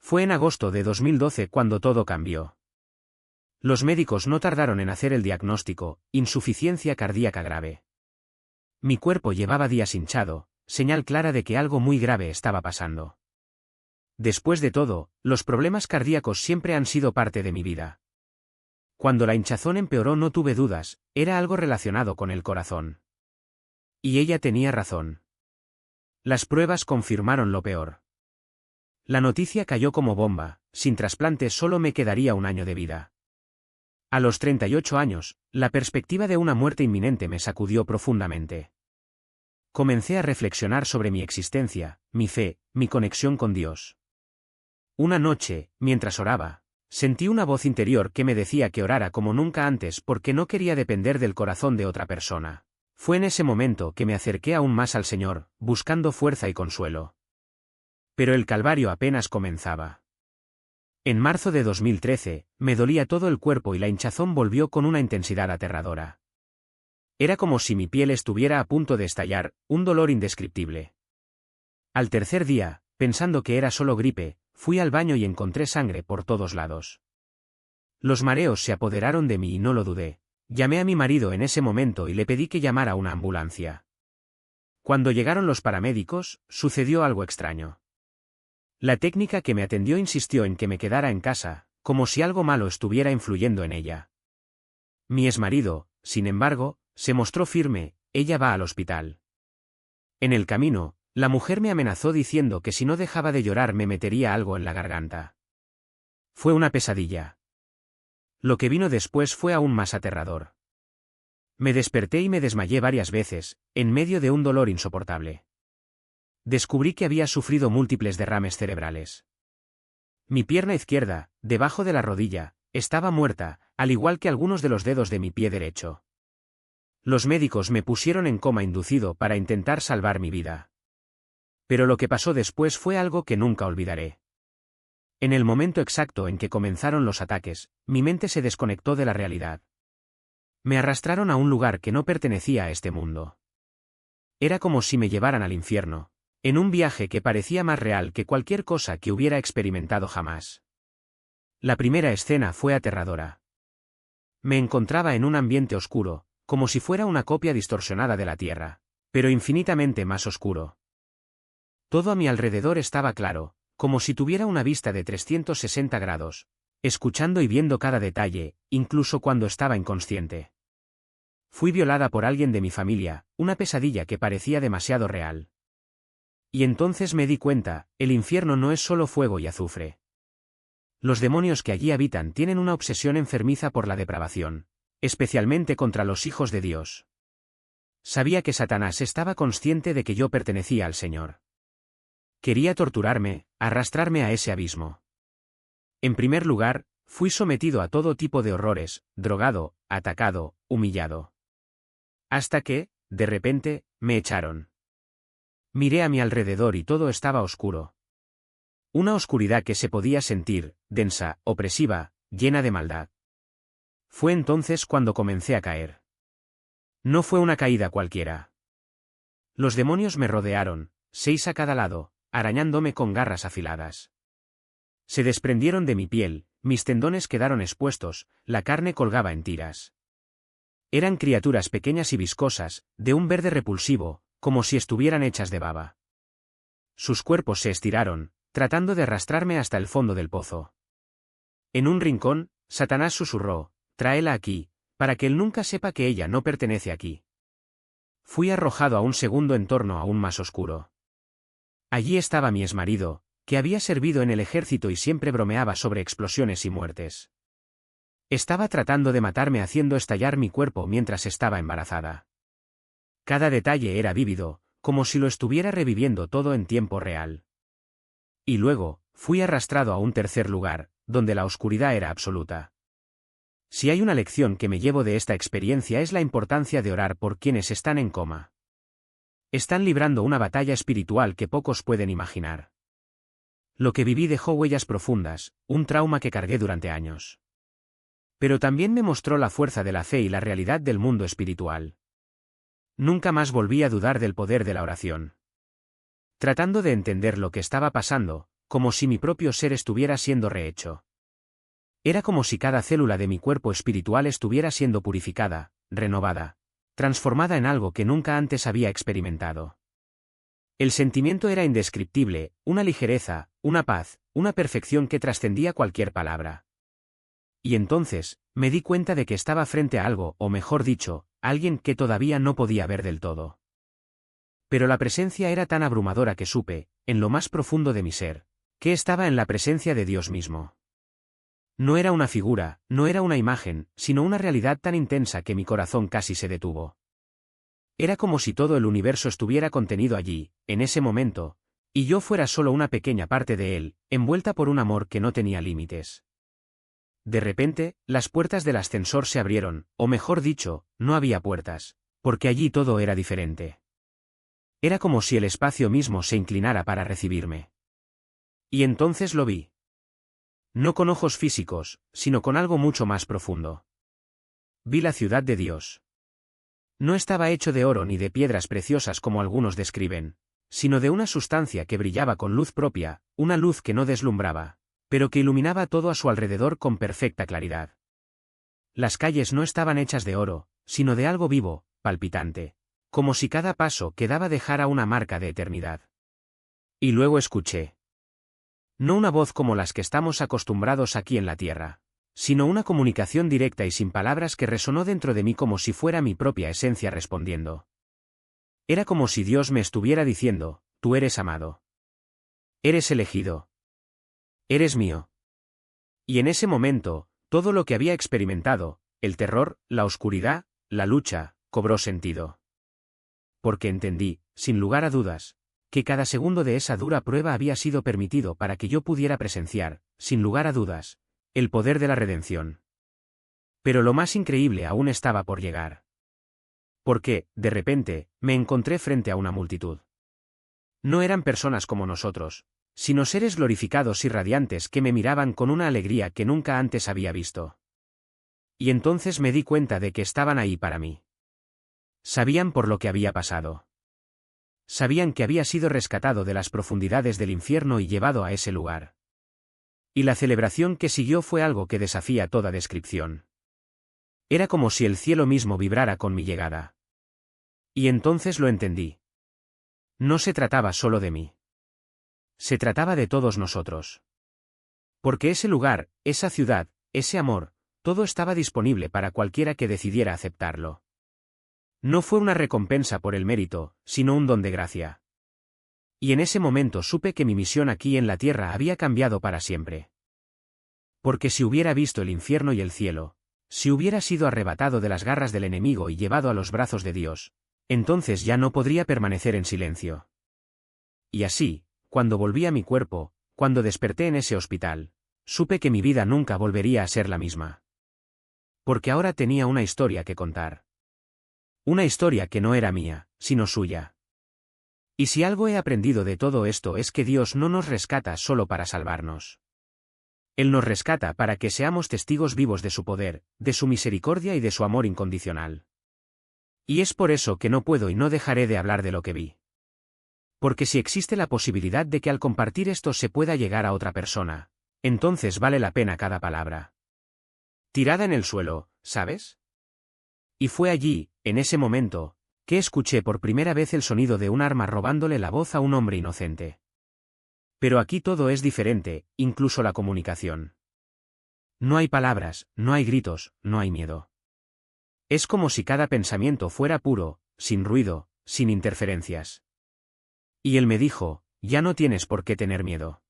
Fue en agosto de 2012 cuando todo cambió. Los médicos no tardaron en hacer el diagnóstico: insuficiencia cardíaca grave. Mi cuerpo llevaba días hinchado, señal clara de que algo muy grave estaba pasando. Después de todo, los problemas cardíacos siempre han sido parte de mi vida. Cuando la hinchazón empeoró no tuve dudas, era algo relacionado con el corazón. Y ella tenía razón. Las pruebas confirmaron lo peor. La noticia cayó como bomba: sin trasplante solo me quedaría un año de vida. A los 38 años, la perspectiva de una muerte inminente me sacudió profundamente. Comencé a reflexionar sobre mi existencia, mi fe, mi conexión con Dios. Una noche, mientras oraba, sentí una voz interior que me decía que orara como nunca antes porque no quería depender del corazón de otra persona. Fue en ese momento que me acerqué aún más al Señor, buscando fuerza y consuelo. Pero el calvario apenas comenzaba. En marzo de 2013, me dolía todo el cuerpo y la hinchazón volvió con una intensidad aterradora. Era como si mi piel estuviera a punto de estallar, un dolor indescriptible. Al tercer día, pensando que era solo gripe, fui al baño y encontré sangre por todos lados. Los mareos se apoderaron de mí y no lo dudé. Llamé a mi marido en ese momento y le pedí que llamara una ambulancia. Cuando llegaron los paramédicos, sucedió algo extraño. La técnica que me atendió insistió en que me quedara en casa, como si algo malo estuviera influyendo en ella. Mi exmarido, sin embargo, se mostró firme: ella va al hospital. En el camino, la mujer me amenazó diciendo que si no dejaba de llorar me metería algo en la garganta. Fue una pesadilla. Lo que vino después fue aún más aterrador. Me desperté y me desmayé varias veces, en medio de un dolor insoportable. Descubrí que había sufrido múltiples derrames cerebrales. Mi pierna izquierda, debajo de la rodilla, estaba muerta, al igual que algunos de los dedos de mi pie derecho. Los médicos me pusieron en coma inducido para intentar salvar mi vida. Pero lo que pasó después fue algo que nunca olvidaré. En el momento exacto en que comenzaron los ataques, mi mente se desconectó de la realidad. Me arrastraron a un lugar que no pertenecía a este mundo. Era como si me llevaran al infierno, en un viaje que parecía más real que cualquier cosa que hubiera experimentado jamás. La primera escena fue aterradora. Me encontraba en un ambiente oscuro, como si fuera una copia distorsionada de la Tierra, pero infinitamente más oscuro. Todo a mi alrededor estaba claro, como si tuviera una vista de 360 grados, escuchando y viendo cada detalle, incluso cuando estaba inconsciente. Fui violada por alguien de mi familia, una pesadilla que parecía demasiado real. Y entonces me di cuenta: el infierno no es solo fuego y azufre. Los demonios que allí habitan tienen una obsesión enfermiza por la depravación, especialmente contra los hijos de Dios. Sabía que Satanás estaba consciente de que yo pertenecía al Señor. Quería torturarme, arrastrarme a ese abismo. En primer lugar, fui sometido a todo tipo de horrores, drogado, atacado, humillado. Hasta que, de repente, me echaron. Miré a mi alrededor y todo estaba oscuro. Una oscuridad que se podía sentir, densa, opresiva, llena de maldad. Fue entonces cuando comencé a caer. No fue una caída cualquiera. Los demonios me rodearon, 6 a cada lado, arañándome con garras afiladas. Se desprendieron de mi piel, mis tendones quedaron expuestos, la carne colgaba en tiras. Eran criaturas pequeñas y viscosas, de un verde repulsivo, como si estuvieran hechas de baba. Sus cuerpos se estiraron, tratando de arrastrarme hasta el fondo del pozo. En un rincón, Satanás susurró: tráela aquí, para que él nunca sepa que ella no pertenece aquí. Fui arrojado a un segundo entorno aún más oscuro. Allí estaba mi exmarido, que había servido en el ejército y siempre bromeaba sobre explosiones y muertes. Estaba tratando de matarme haciendo estallar mi cuerpo mientras estaba embarazada. Cada detalle era vívido, como si lo estuviera reviviendo todo en tiempo real. Y luego, fui arrastrado a un tercer lugar, donde la oscuridad era absoluta. Si hay una lección que me llevo de esta experiencia es la importancia de orar por quienes están en coma. Están librando una batalla espiritual que pocos pueden imaginar. Lo que viví dejó huellas profundas, un trauma que cargué durante años. Pero también me mostró la fuerza de la fe y la realidad del mundo espiritual. Nunca más volví a dudar del poder de la oración. Tratando de entender lo que estaba pasando, como si mi propio ser estuviera siendo rehecho. Era como si cada célula de mi cuerpo espiritual estuviera siendo purificada, renovada, transformada en algo que nunca antes había experimentado. El sentimiento era indescriptible, una ligereza, una paz, una perfección que trascendía cualquier palabra. Y entonces, me di cuenta de que estaba frente a algo, o mejor dicho, alguien que todavía no podía ver del todo. Pero la presencia era tan abrumadora que supe, en lo más profundo de mi ser, que estaba en la presencia de Dios mismo. No era una figura, no era una imagen, sino una realidad tan intensa que mi corazón casi se detuvo. Era como si todo el universo estuviera contenido allí, en ese momento, y yo fuera solo una pequeña parte de él, envuelta por un amor que no tenía límites. De repente, las puertas del ascensor se abrieron, o mejor dicho, no había puertas, porque allí todo era diferente. Era como si el espacio mismo se inclinara para recibirme. Y entonces lo vi. No con ojos físicos, sino con algo mucho más profundo. Vi la ciudad de Dios. No estaba hecho de oro ni de piedras preciosas como algunos describen, sino de una sustancia que brillaba con luz propia, una luz que no deslumbraba, pero que iluminaba todo a su alrededor con perfecta claridad. Las calles no estaban hechas de oro, sino de algo vivo, palpitante, como si cada paso que daba dejara una marca de eternidad. Y luego escuché. No una voz como las que estamos acostumbrados aquí en la tierra, sino una comunicación directa y sin palabras que resonó dentro de mí como si fuera mi propia esencia respondiendo. Era como si Dios me estuviera diciendo, tú eres amado. Eres elegido. Eres mío. Y en ese momento, todo lo que había experimentado, el terror, la oscuridad, la lucha, cobró sentido. Porque entendí, sin lugar a dudas, que cada segundo de esa dura prueba había sido permitido para que yo pudiera presenciar, sin lugar a dudas, el poder de la redención. Pero lo más increíble aún estaba por llegar. Porque, de repente, me encontré frente a una multitud. No eran personas como nosotros, sino seres glorificados y radiantes que me miraban con una alegría que nunca antes había visto. Y entonces me di cuenta de que estaban ahí para mí. Sabían por lo que había pasado. Sabían que había sido rescatado de las profundidades del infierno y llevado a ese lugar. Y la celebración que siguió fue algo que desafía toda descripción. Era como si el cielo mismo vibrara con mi llegada. Y entonces lo entendí. No se trataba solo de mí. Se trataba de todos nosotros. Porque ese lugar, esa ciudad, ese amor, todo estaba disponible para cualquiera que decidiera aceptarlo. No fue una recompensa por el mérito, sino un don de gracia. Y en ese momento supe que mi misión aquí en la tierra había cambiado para siempre. Porque si hubiera visto el infierno y el cielo, si hubiera sido arrebatado de las garras del enemigo y llevado a los brazos de Dios, entonces ya no podría permanecer en silencio. Y así, cuando volví a mi cuerpo, cuando desperté en ese hospital, supe que mi vida nunca volvería a ser la misma. Porque ahora tenía una historia que contar. Una historia que no era mía, sino suya. Y si algo he aprendido de todo esto es que Dios no nos rescata solo para salvarnos. Él nos rescata para que seamos testigos vivos de su poder, de su misericordia y de su amor incondicional. Y es por eso que no puedo y no dejaré de hablar de lo que vi. Porque si existe la posibilidad de que al compartir esto se pueda llegar a otra persona, entonces vale la pena cada palabra. Tirada en el suelo, ¿sabes? Y fue allí, en ese momento, que escuché por primera vez el sonido de un arma robándole la voz a un hombre inocente. Pero aquí todo es diferente, incluso la comunicación. No hay palabras, no hay gritos, no hay miedo. Es como si cada pensamiento fuera puro, sin ruido, sin interferencias. Y él me dijo, ya no tienes por qué tener miedo.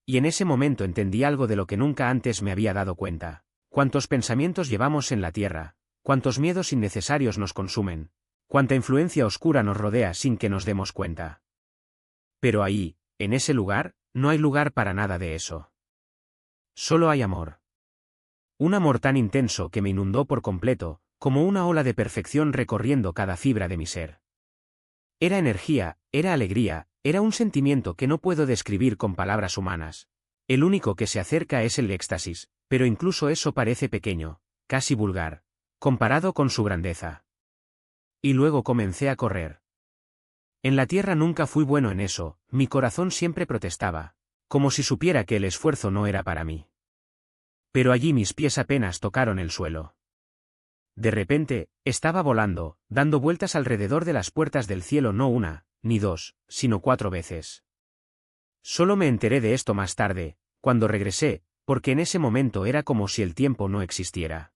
Y en ese momento entendí algo de lo que nunca antes me había dado cuenta. Cuántos pensamientos llevamos en la tierra, cuántos miedos innecesarios nos consumen, cuánta influencia oscura nos rodea sin que nos demos cuenta. Pero ahí, en ese lugar, no hay lugar para nada de eso. Solo hay amor. Un amor tan intenso que me inundó por completo, como una ola de perfección recorriendo cada fibra de mi ser. Era energía, era alegría, era un sentimiento que no puedo describir con palabras humanas. El único que se acerca es el éxtasis, pero incluso eso parece pequeño, casi vulgar, comparado con su grandeza. Y luego comencé a correr. En la tierra nunca fui bueno en eso, mi corazón siempre protestaba. como si supiera que el esfuerzo no era para mí. Pero allí mis pies apenas tocaron el suelo. De repente, estaba volando, dando vueltas alrededor de las puertas del cielo no una, ni dos, sino 4 veces. Solo me enteré de esto más tarde, cuando regresé, porque en ese momento era como si el tiempo no existiera.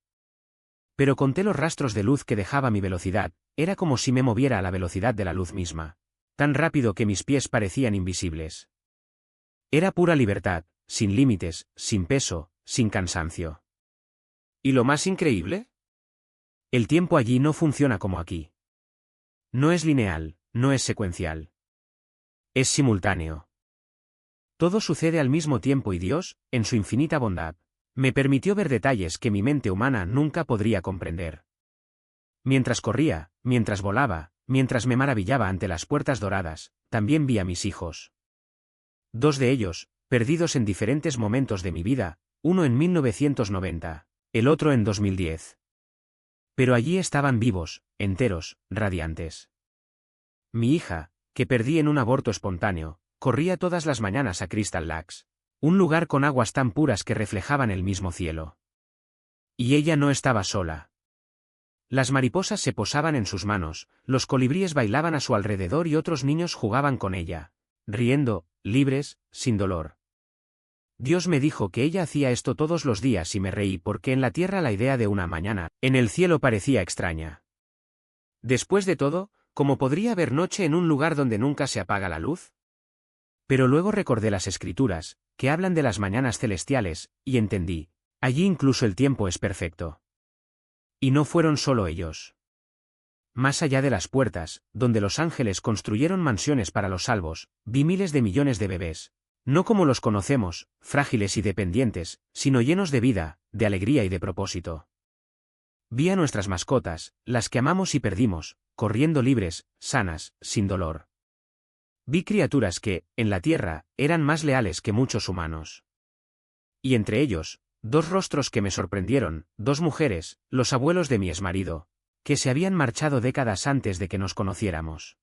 Pero conté los rastros de luz que dejaba mi velocidad, era como si me moviera a la velocidad de la luz misma, tan rápido que mis pies parecían invisibles. Era pura libertad, sin límites, sin peso, sin cansancio. ¿Y lo más increíble? El tiempo allí no funciona como aquí. No es lineal, no es secuencial. Es simultáneo. Todo sucede al mismo tiempo y Dios, en su infinita bondad, me permitió ver detalles que mi mente humana nunca podría comprender. Mientras corría, mientras volaba, mientras me maravillaba ante las puertas doradas, también vi a mis hijos. 2 de ellos, perdidos en diferentes momentos de mi vida, uno en 1990, el otro en 2010. Pero allí estaban vivos, enteros, radiantes. Mi hija, que perdí en un aborto espontáneo, corría todas las mañanas a Crystal Lakes, un lugar con aguas tan puras que reflejaban el mismo cielo. Y ella no estaba sola. Las mariposas se posaban en sus manos, los colibríes bailaban a su alrededor y otros niños jugaban con ella, riendo, libres, sin dolor. Dios me dijo que ella hacía esto todos los días y me reí porque en la tierra la idea de una mañana, en el cielo parecía extraña. Después de todo, ¿cómo podría haber noche en un lugar donde nunca se apaga la luz? Pero luego recordé las escrituras, que hablan de las mañanas celestiales, y entendí, allí incluso el tiempo es perfecto. Y no fueron solo ellos. Más allá de las puertas, donde los ángeles construyeron mansiones para los salvos, vi miles de millones de bebés, no como los conocemos, frágiles y dependientes, sino llenos de vida, de alegría y de propósito. Vi a nuestras mascotas, las que amamos y perdimos, corriendo libres, sanas, sin dolor. Vi criaturas que, en la tierra, eran más leales que muchos humanos. Y entre ellos, 2 rostros que me sorprendieron, 2 mujeres, los abuelos de mi exmarido, que se habían marchado décadas antes de que nos conociéramos.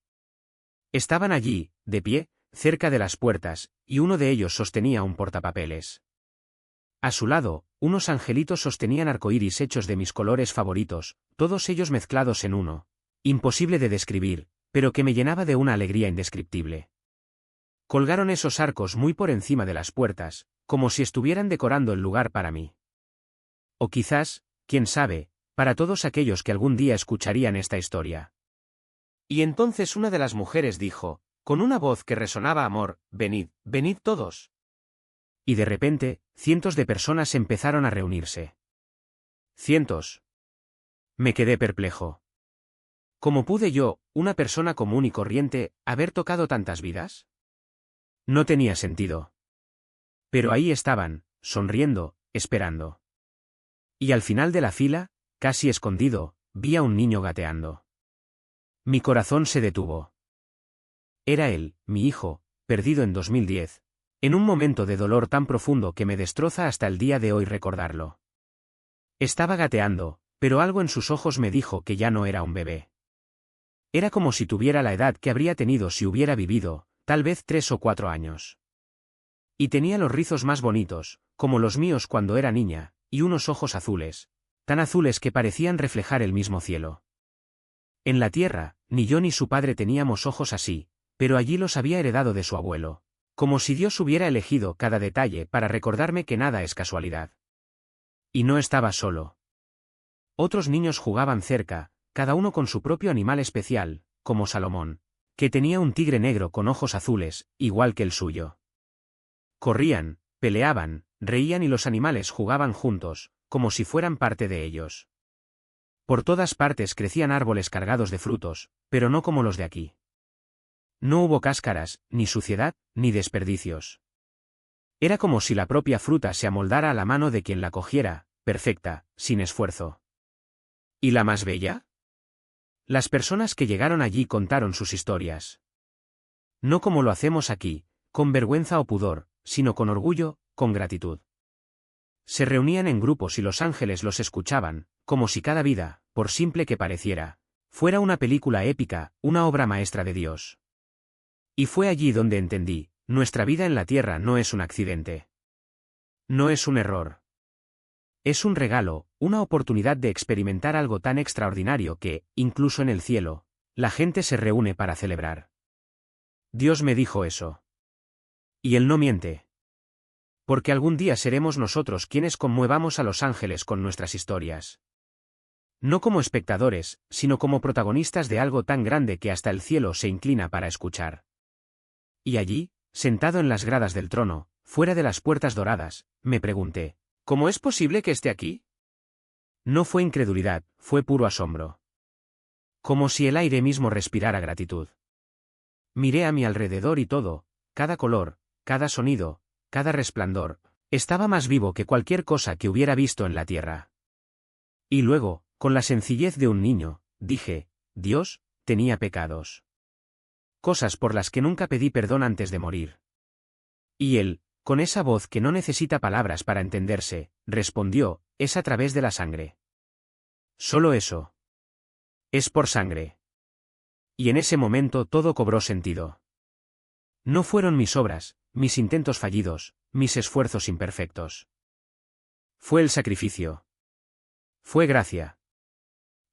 Estaban allí, de pie, cerca de las puertas, y uno de ellos sostenía un portapapeles. A su lado, unos angelitos sostenían arcoíris hechos de mis colores favoritos, todos ellos mezclados en uno, imposible de describir, pero que me llenaba de una alegría indescriptible. Colgaron esos arcos muy por encima de las puertas, como si estuvieran decorando el lugar para mí. O quizás, quién sabe, para todos aquellos que algún día escucharían esta historia. Y entonces una de las mujeres dijo, con una voz que resonaba amor, venid, venid todos. Y de repente, cientos de personas empezaron a reunirse. Cientos. Me quedé perplejo. ¿Cómo pude yo, una persona común y corriente, haber tocado tantas vidas? No tenía sentido. Pero ahí estaban, sonriendo, esperando. Y al final de la fila, casi escondido, vi a un niño gateando. Mi corazón se detuvo. Era él, mi hijo, perdido en 2010, en un momento de dolor tan profundo que me destroza hasta el día de hoy recordarlo. Estaba gateando, pero algo en sus ojos me dijo que ya no era un bebé. Era como si tuviera la edad que habría tenido si hubiera vivido, tal vez 3 o 4 años. Y tenía los rizos más bonitos, como los míos cuando era niña, y unos ojos azules, tan azules que parecían reflejar el mismo cielo. En la tierra, ni yo ni su padre teníamos ojos así, pero allí los había heredado de su abuelo, como si Dios hubiera elegido cada detalle para recordarme que nada es casualidad. Y no estaba solo. Otros niños jugaban cerca, cada uno con su propio animal especial, como Salomón, que tenía un tigre negro con ojos azules, igual que el suyo. Corrían, peleaban, reían y los animales jugaban juntos, como si fueran parte de ellos. Por todas partes crecían árboles cargados de frutos, pero no como los de aquí. No hubo cáscaras, ni suciedad, ni desperdicios. Era como si la propia fruta se amoldara a la mano de quien la cogiera, perfecta, sin esfuerzo. ¿Y la más bella? Las personas que llegaron allí contaron sus historias. No como lo hacemos aquí, con vergüenza o pudor, sino con orgullo, con gratitud. Se reunían en grupos y los ángeles los escuchaban, como si cada vida, por simple que pareciera, fuera una película épica, una obra maestra de Dios. Y fue allí donde entendí, nuestra vida en la tierra no es un accidente. No es un error. Es un regalo, una oportunidad de experimentar algo tan extraordinario que, incluso en el cielo, la gente se reúne para celebrar. Dios me dijo eso. Y Él no miente. Porque algún día seremos nosotros quienes conmuevamos a los ángeles con nuestras historias. No como espectadores, sino como protagonistas de algo tan grande que hasta el cielo se inclina para escuchar. Y allí, sentado en las gradas del trono, fuera de las puertas doradas, me pregunté, ¿cómo es posible que esté aquí? No fue incredulidad, fue puro asombro. Como si el aire mismo respirara gratitud. Miré a mi alrededor y todo, cada color, cada sonido, cada resplandor, estaba más vivo que cualquier cosa que hubiera visto en la tierra. Y luego, con la sencillez de un niño, dije, Dios, tenía pecados. Cosas por las que nunca pedí perdón antes de morir. Y Él, con esa voz que no necesita palabras para entenderse, respondió, es a través de la sangre. Solo eso. Es por sangre. Y en ese momento todo cobró sentido. No fueron mis obras, mis intentos fallidos, mis esfuerzos imperfectos. Fue el sacrificio. Fue gracia.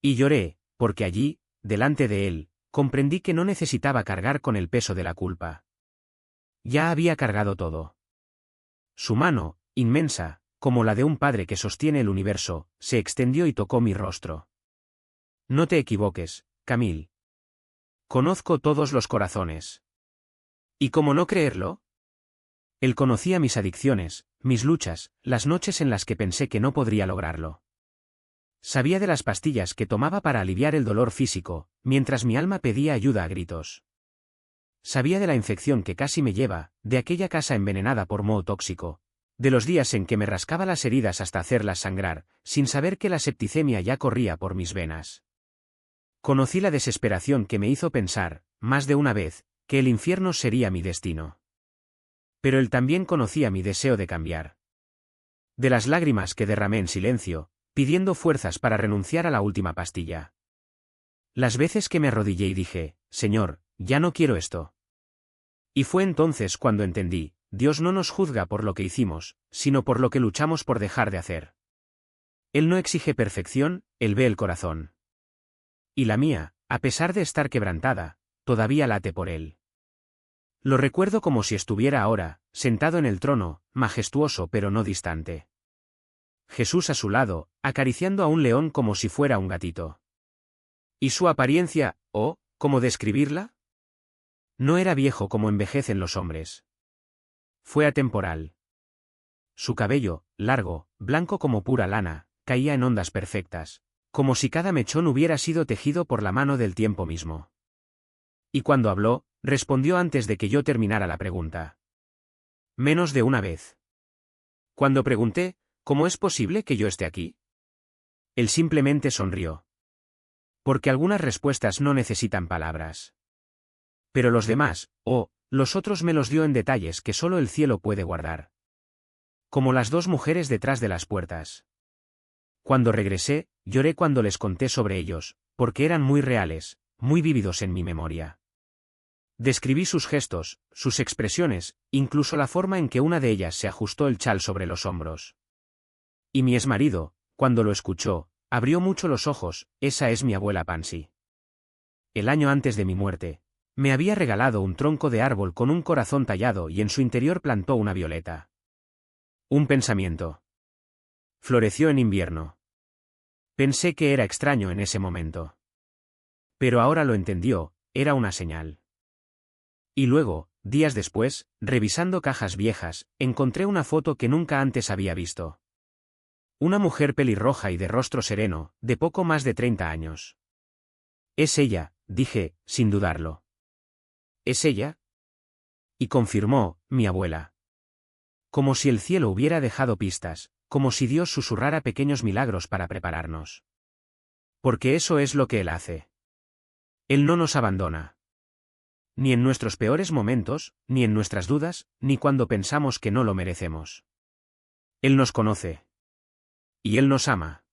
Y lloré, porque allí, delante de Él, comprendí que no necesitaba cargar con el peso de la culpa. Ya había cargado todo. Su mano, inmensa, como la de un padre que sostiene el universo, se extendió y tocó mi rostro. No te equivoques, Camille. Conozco todos los corazones. ¿Y cómo no creerlo? Él conocía mis adicciones, mis luchas, las noches en las que pensé que no podría lograrlo. Sabía de las pastillas que tomaba para aliviar el dolor físico, mientras mi alma pedía ayuda a gritos. Sabía de la infección que casi me lleva, de aquella casa envenenada por moho tóxico, de los días en que me rascaba las heridas hasta hacerlas sangrar, sin saber que la septicemia ya corría por mis venas. Conocí la desesperación que me hizo pensar, más de una vez, que el infierno sería mi destino. Pero él también conocía mi deseo de cambiar. De las lágrimas que derramé en silencio, pidiendo fuerzas para renunciar a la última pastilla. Las veces que me arrodillé y dije, Señor, ya no quiero esto. Y fue entonces cuando entendí, Dios no nos juzga por lo que hicimos, sino por lo que luchamos por dejar de hacer. Él no exige perfección, Él ve el corazón. Y la mía, a pesar de estar quebrantada, todavía late por Él. Lo recuerdo como si estuviera ahora, sentado en el trono, majestuoso pero no distante. Jesús a su lado, acariciando a un león como si fuera un gatito. ¿Y su apariencia, cómo describirla? No era viejo como envejecen los hombres. Fue atemporal. Su cabello, largo, blanco como pura lana, caía en ondas perfectas, como si cada mechón hubiera sido tejido por la mano del tiempo mismo. Y cuando habló, respondió antes de que yo terminara la pregunta. Menos de una vez. Cuando pregunté, ¿cómo es posible que yo esté aquí? Él simplemente sonrió. Porque algunas respuestas no necesitan palabras. Pero los demás, los otros me los dio en detalles que solo el cielo puede guardar. Como las dos mujeres detrás de las puertas. Cuando regresé, lloré cuando les conté sobre ellos, porque eran muy reales, muy vívidos en mi memoria. Describí sus gestos, sus expresiones, incluso la forma en que una de ellas se ajustó el chal sobre los hombros. Y mi exmarido, cuando lo escuchó, abrió mucho los ojos, esa es mi abuela Pansy. El año antes de mi muerte, me había regalado un tronco de árbol con un corazón tallado y en su interior plantó una violeta. Un pensamiento. Floreció en invierno. Pensé que era extraño en ese momento. Pero ahora lo entendió, era una señal. Y luego, días después, revisando cajas viejas, encontré una foto que nunca antes había visto. Una mujer pelirroja y de rostro sereno, de poco más de 30 años. Es ella, dije, sin dudarlo. ¿Es ella? Y confirmó, mi abuela. Como si el cielo hubiera dejado pistas, como si Dios susurrara pequeños milagros para prepararnos. Porque eso es lo que Él hace. Él no nos abandona. Ni en nuestros peores momentos, ni en nuestras dudas, ni cuando pensamos que no lo merecemos. Él nos conoce. Y Él nos ama.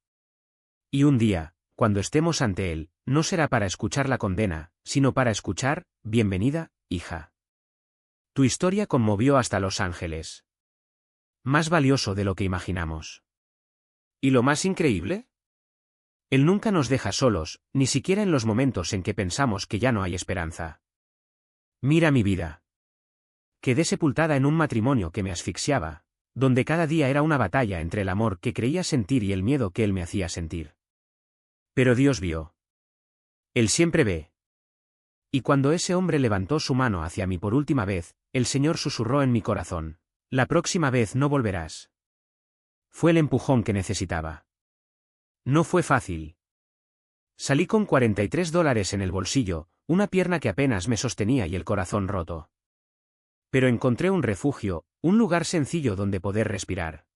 Y un día, cuando estemos ante Él, no será para escuchar la condena, sino para escuchar, bienvenida, hija. Tu historia conmovió hasta Los Ángeles. Más valioso de lo que imaginamos. ¿Y lo más increíble? Él nunca nos deja solos, ni siquiera en los momentos en que pensamos que ya no hay esperanza. Mira mi vida. Quedé sepultada en un matrimonio que me asfixiaba, donde cada día era una batalla entre el amor que creía sentir y el miedo que él me hacía sentir. Pero Dios vio. Él siempre ve. Y cuando ese hombre levantó su mano hacia mí por última vez, el Señor susurró en mi corazón: la próxima vez no volverás. Fue el empujón que necesitaba. No fue fácil. Salí con $43 en el bolsillo, una pierna que apenas me sostenía y el corazón roto. Pero encontré un refugio, un lugar sencillo donde poder respirar.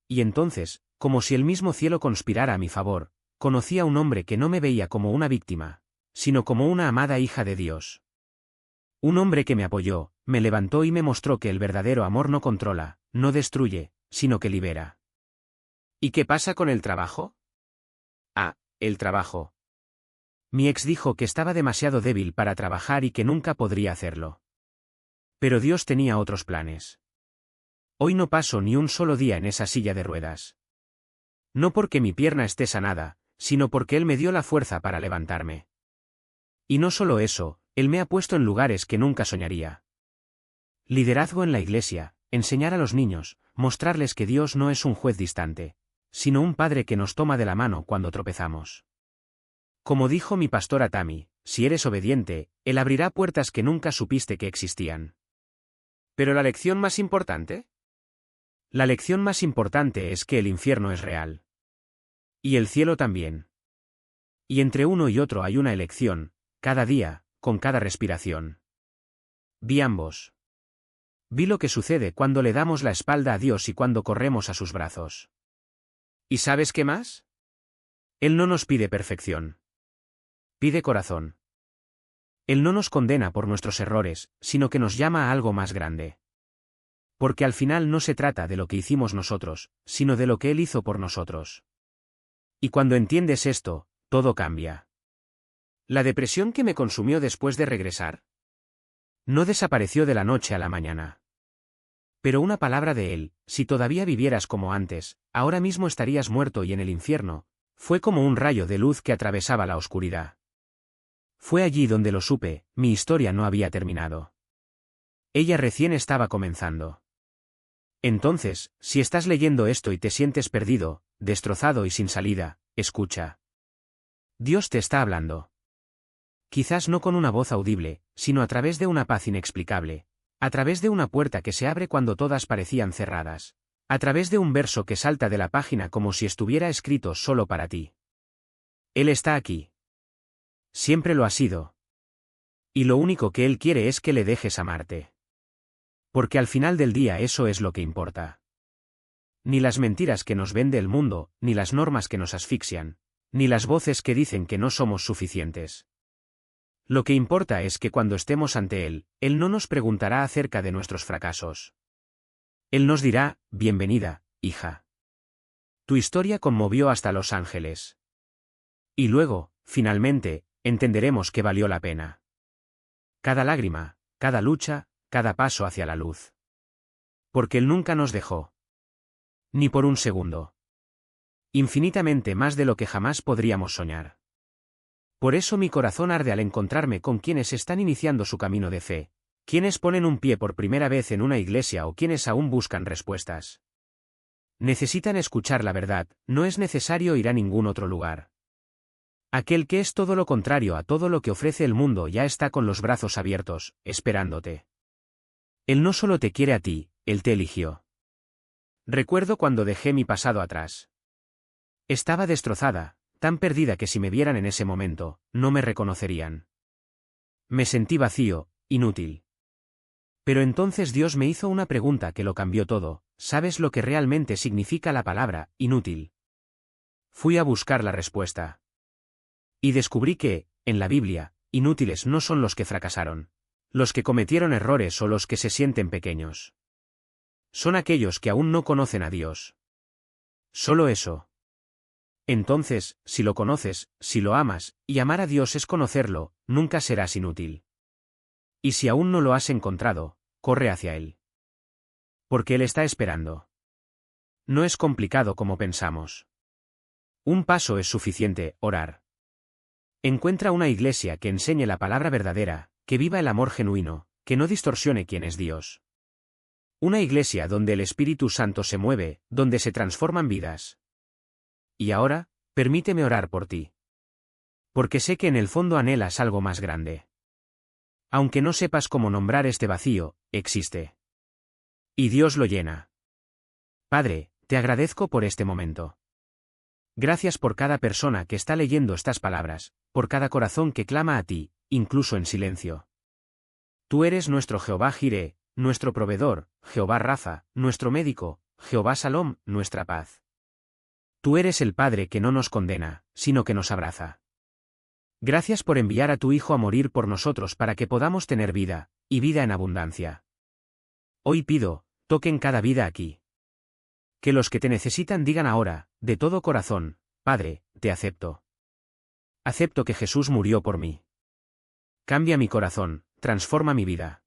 Y entonces, como si el mismo cielo conspirara a mi favor, conocí a un hombre que no me veía como una víctima, sino como una amada hija de Dios. Un hombre que me apoyó, me levantó y me mostró que el verdadero amor no controla, no destruye, sino que libera. ¿Y qué pasa con el trabajo? Ah, el trabajo. Mi ex dijo que estaba demasiado débil para trabajar y que nunca podría hacerlo. Pero Dios tenía otros planes. Hoy no paso ni un solo día en esa silla de ruedas. No porque mi pierna esté sanada, sino porque Él me dio la fuerza para levantarme. Y no solo eso, Él me ha puesto en lugares que nunca soñaría. Liderazgo en la iglesia, enseñar a los niños, mostrarles que Dios no es un juez distante, sino un padre que nos toma de la mano cuando tropezamos. Como dijo mi pastora Tammy, si eres obediente, Él abrirá puertas que nunca supiste que existían. ¿Pero la lección más importante? La lección más importante es que el infierno es real. Y el cielo también. Y entre uno y otro hay una elección, cada día, con cada respiración. Vi ambos. Vi lo que sucede cuando le damos la espalda a Dios y cuando corremos a sus brazos. ¿Y sabes qué más? Él no nos pide perfección. Pide corazón. Él no nos condena por nuestros errores, sino que nos llama a algo más grande. Porque al final no se trata de lo que hicimos nosotros, sino de lo que Él hizo por nosotros. Y cuando entiendes esto, todo cambia. ¿La depresión que me consumió después de regresar? No desapareció de la noche a la mañana. Pero una palabra de Él: si todavía vivieras como antes, ahora mismo estarías muerto y en el infierno, fue como un rayo de luz que atravesaba la oscuridad. Fue allí donde lo supe, mi historia no había terminado. Ella recién estaba comenzando. Entonces, si estás leyendo esto y te sientes perdido, destrozado y sin salida, escucha. Dios te está hablando. Quizás no con una voz audible, sino a través de una paz inexplicable, a través de una puerta que se abre cuando todas parecían cerradas, a través de un verso que salta de la página como si estuviera escrito solo para ti. Él está aquí. Siempre lo ha sido. Y lo único que Él quiere es que le dejes amarte. Porque al final del día eso es lo que importa. Ni las mentiras que nos vende el mundo, ni las normas que nos asfixian, ni las voces que dicen que no somos suficientes. Lo que importa es que cuando estemos ante Él, Él no nos preguntará acerca de nuestros fracasos. Él nos dirá: bienvenida, hija. Tu historia conmovió hasta Los Ángeles. Y luego, finalmente, entenderemos que valió la pena. Cada lágrima, cada lucha, cada paso hacia la luz. Porque Él nunca nos dejó. Ni por un segundo. Infinitamente más de lo que jamás podríamos soñar. Por eso mi corazón arde al encontrarme con quienes están iniciando su camino de fe, quienes ponen un pie por primera vez en una iglesia o quienes aún buscan respuestas. Necesitan escuchar la verdad, no es necesario ir a ningún otro lugar. Aquel que es todo lo contrario a todo lo que ofrece el mundo ya está con los brazos abiertos, esperándote. Él no solo te quiere a ti, Él te eligió. Recuerdo cuando dejé mi pasado atrás. Estaba destrozada, tan perdida que si me vieran en ese momento, no me reconocerían. Me sentí vacío, inútil. Pero entonces Dios me hizo una pregunta que lo cambió todo: ¿sabes lo que realmente significa la palabra inútil? Fui a buscar la respuesta. Y descubrí que, en la Biblia, inútiles no son los que fracasaron, los que cometieron errores o los que se sienten pequeños. Son aquellos que aún no conocen a Dios. Solo eso. Entonces, si lo conoces, si lo amas, y amar a Dios es conocerlo, nunca serás inútil. Y si aún no lo has encontrado, corre hacia Él. Porque Él está esperando. No es complicado como pensamos. Un paso es suficiente, orar. Encuentra una iglesia que enseñe la palabra verdadera, que viva el amor genuino, que no distorsione quién es Dios. Una iglesia donde el Espíritu Santo se mueve, donde se transforman vidas. Y ahora, permíteme orar por ti. Porque sé que en el fondo anhelas algo más grande. Aunque no sepas cómo nombrar este vacío, existe. Y Dios lo llena. Padre, te agradezco por este momento. Gracias por cada persona que está leyendo estas palabras, por cada corazón que clama a ti, incluso en silencio. Tú eres nuestro Jehová Jireh, nuestro proveedor, Jehová Rafa, nuestro médico, Jehová Salom, nuestra paz. Tú eres el Padre que no nos condena, sino que nos abraza. Gracias por enviar a tu Hijo a morir por nosotros para que podamos tener vida, y vida en abundancia. Hoy pido, toquen cada vida aquí. Que los que te necesitan digan ahora, de todo corazón, Padre, te acepto. Acepto que Jesús murió por mí. Cambia mi corazón, transforma mi vida.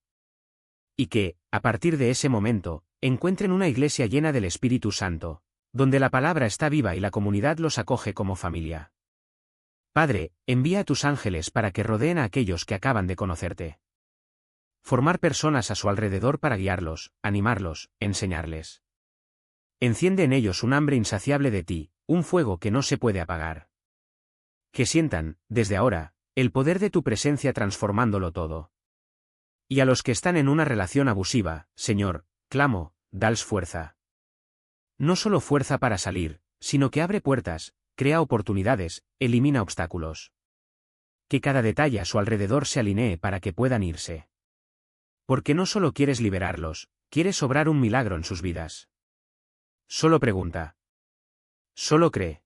Y que, a partir de ese momento, encuentren una iglesia llena del Espíritu Santo, donde la palabra está viva y la comunidad los acoge como familia. Padre, envía a tus ángeles para que rodeen a aquellos que acaban de conocerte. Formar personas a su alrededor para guiarlos, animarlos, enseñarles. Enciende en ellos un hambre insaciable de ti, un fuego que no se puede apagar. Que sientan, desde ahora, el poder de tu presencia transformándolo todo. Y a los que están en una relación abusiva, Señor, clamo, dales fuerza. No solo fuerza para salir, sino que abre puertas, crea oportunidades, elimina obstáculos. Que cada detalle a su alrededor se alinee para que puedan irse. Porque no solo quieres liberarlos, quieres obrar un milagro en sus vidas. Solo pregunta. Solo cree.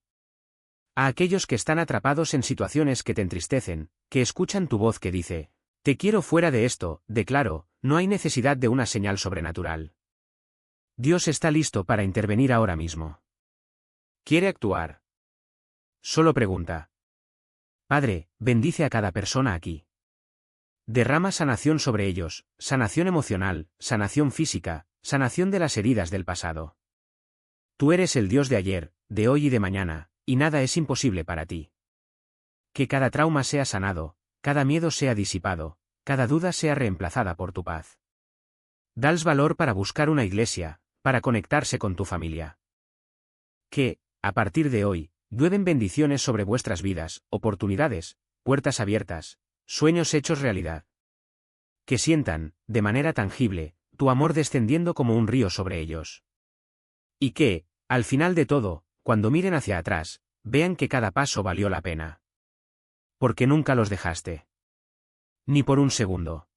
A aquellos que están atrapados en situaciones que te entristecen, que escuchan tu voz que dice, te quiero fuera de esto, declaro, no hay necesidad de una señal sobrenatural. Dios está listo para intervenir ahora mismo. Quiere actuar. Solo pregunta. Padre, bendice a cada persona aquí. Derrama sanación sobre ellos, sanación emocional, sanación física, sanación de las heridas del pasado. Tú eres el Dios de ayer, de hoy y de mañana, y nada es imposible para ti. Que cada trauma sea sanado, cada miedo sea disipado, cada duda sea reemplazada por tu paz. Dales valor para buscar una iglesia, para conectarse con tu familia. Que, a partir de hoy, llueven bendiciones sobre vuestras vidas, oportunidades, puertas abiertas, sueños hechos realidad. Que sientan, de manera tangible, tu amor descendiendo como un río sobre ellos. Y que, al final de todo, cuando miren hacia atrás, vean que cada paso valió la pena. Porque nunca los dejaste. Ni por un segundo.